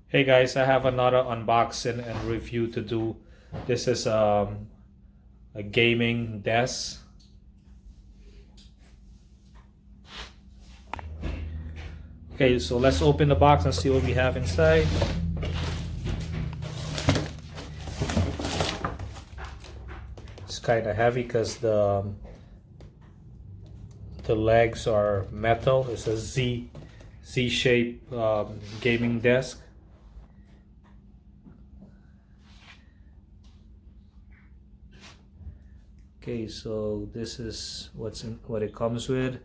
Hey guys, I have another unboxing and review to do. This is a gaming desk. Okay, so let's open the box and see what we have inside. It's kind of heavy because the legs are metal. It's a Z-shape gaming desk. Okay, so this is what it comes with.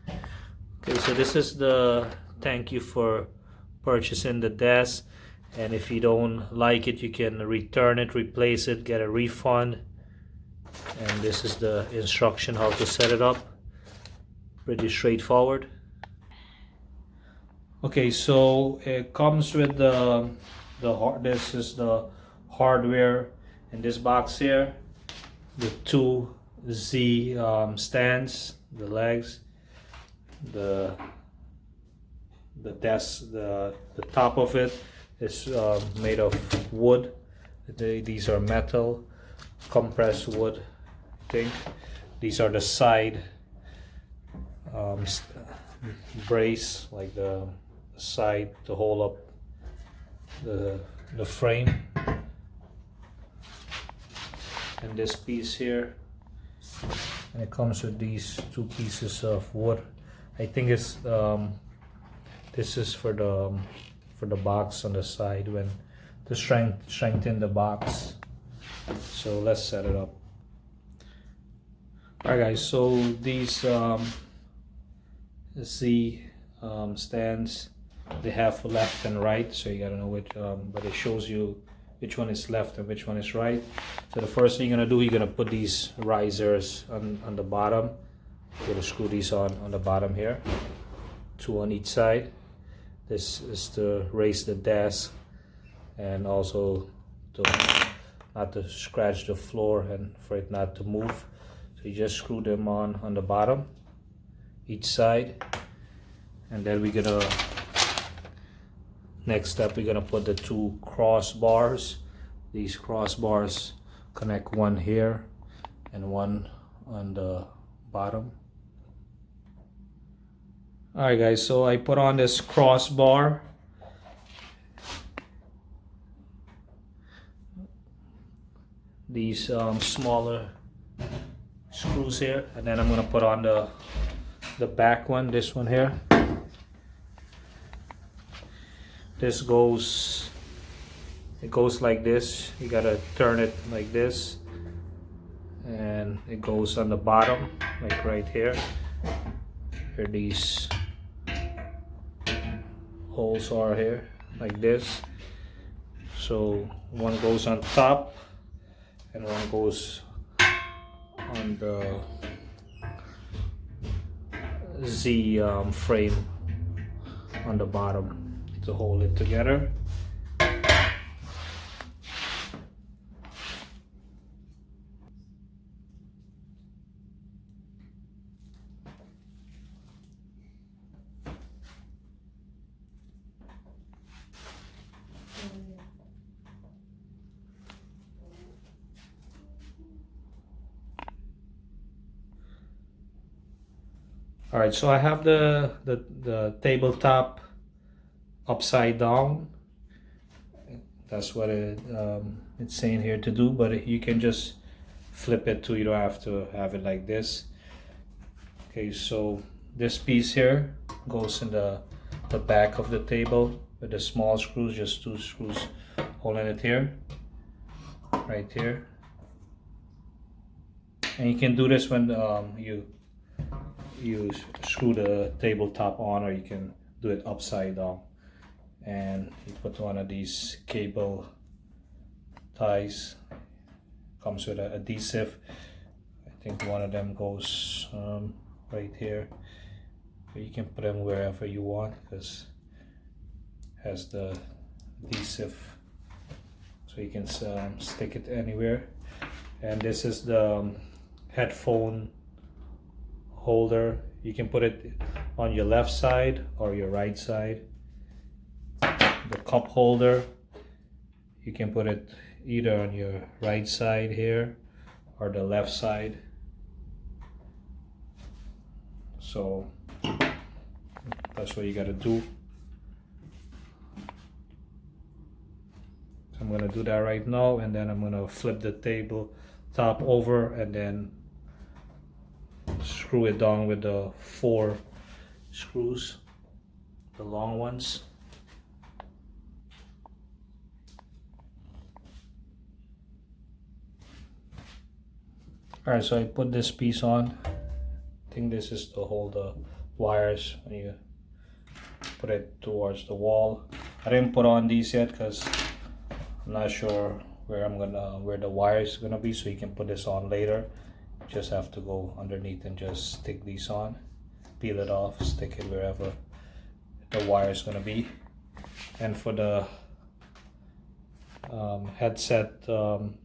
Okay, so this is the thank you for purchasing the desk, and if you don't like it, you can return it, replace it, get a refund. And this is the instruction how to set it up. Pretty straightforward. Okay, so it comes with this is the hardware in this box here, the two Z stands, the legs, the desk, the top of it is made of wood. These are metal, compressed wood, I think. These are the side brace, like the side to hold up the frame. And this piece here, and it comes with these two pieces of wood. I think it's this is for the box on the side when to strengthen the box. So let's set it up. Alright guys, so these Z stands, they have left and right, so you gotta know which, but it shows you which one is left and which one is right. So the first thing you're gonna do, you're gonna put these risers on the bottom. You're gonna screw these on the bottom here, two on each side. This is to raise the desk and also to not to scratch the floor and for it not to move. So you just screw them on the bottom, each side, and then we're gonna next step, we're gonna put the two crossbars. These crossbars connect one here and one on the bottom. Alright guys, so I put on this crossbar. These smaller screws here, and then I'm gonna put on the back one, this one here. This goes, it goes like this. You gotta turn it like this, and it goes on the bottom, like right here. Here these holes are here, like this. So one goes on top, and one goes on the Z frame on the bottom to hold it together. All right, so I have the tabletop upside down. That's what it's saying here to do, but you can just flip it too. You don't have to have it like this. Okay, so this piece here goes in the back of the table with the small screws, just two screws holding it here, right here. And you can do this when you screw the tabletop on, or you can do it upside down. And you put one of these cable ties, comes with an adhesive. I think one of them goes right here, but you can put them wherever you want because it has the adhesive, so you can stick it anywhere. And this is the headphone holder. You can put it on your left side or your right side. the cup holder, you can put it either on your right side here or the left side. So that's what you got to do. So I'm going to do that right now, and then I'm going to flip the table top over and then screw it down with the 4 screws, the long ones. Alright, so I put this piece on. I think this is to hold the wires when you put it towards the wall. I didn't put on these yet because I'm not sure where the wire is gonna be, so you can put this on later. You just have to go underneath and just stick these on, peel it off, stick it wherever the wire is gonna be. And for the headset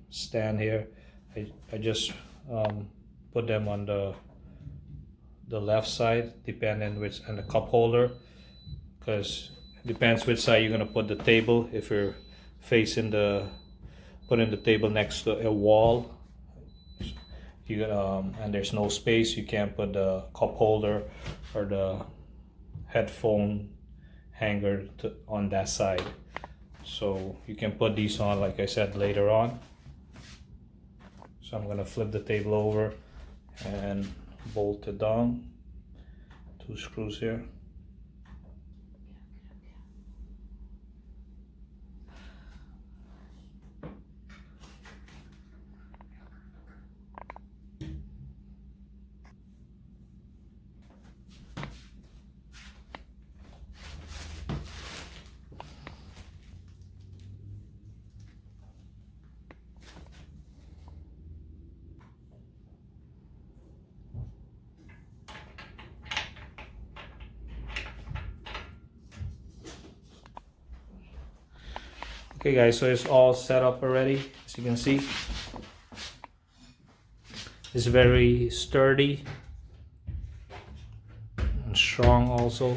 stand here, I just put them on the left side, depending which, and the cup holder, because it depends which side you're gonna put the table. If you're facing putting the table next to a wall, you're gonna and there's no space, you can't put the cup holder or the headphone hanger on that side. So you can put these on, like I said, later on. So I'm gonna flip the table over and bolt it down. 2 screws here. Okay guys, so it's all set up already. As you can see, it's very sturdy and strong also.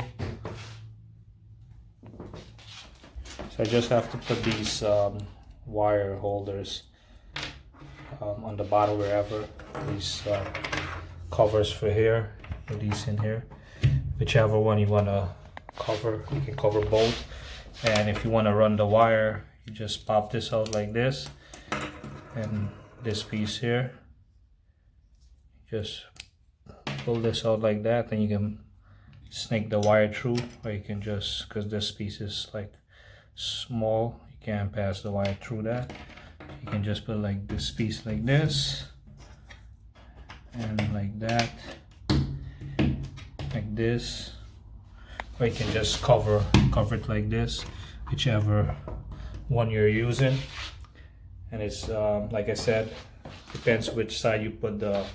So I just have to put these wire holders on the bottom, wherever. These covers for here, put these in here. Whichever one you want to cover, you can cover both. And if you want to run the wire, you just pop this out like this, and this piece here, just pull this out like that, and you can snake the wire through, or you can just, because this piece is like small, you can't pass the wire through that, you can just put like this piece like this, and like that, like this, or you can just cover it like this, whichever one you're using. And it's like I said, depends which side you put the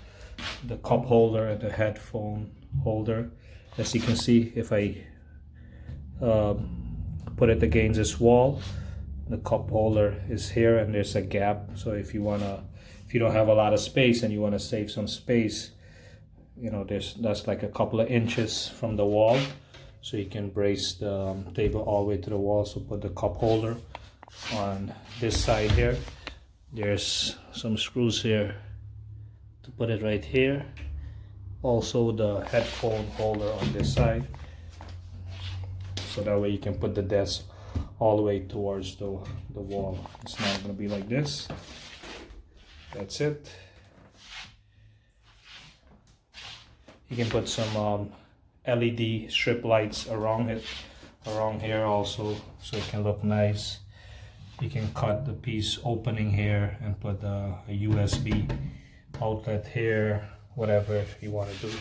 cup holder and the headphone holder. As you can see, if I put it against this wall, the cup holder is here and there's a gap. So if you don't have a lot of space and you want to save some space, you know, that's like a couple of inches from the wall, so you can brace the table all the way to the wall. So put the cup holder on this side here. There's some screws here to put it right here. Also the headphone holder on this side, so that way you can put the desk all the way towards the wall. It's not going to be like this. That's it. You can put some LED strip lights around here also, so it can look nice. You can cut the piece opening here and put a USB outlet here, whatever you want to do.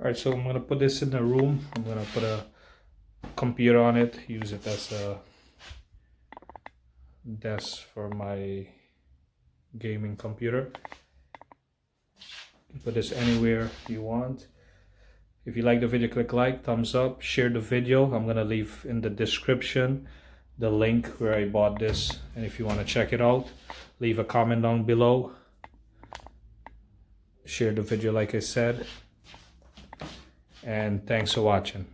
Alright, so I'm going to put this in the room. I'm going to put a computer on it, use it as a desk for my gaming computer. You can put this anywhere you want. If you like the video, click like, thumbs up, share the video. I'm gonna leave in the description the link where I bought this, and if you want to check it out, leave a comment down below, share the video like I said, and thanks for watching.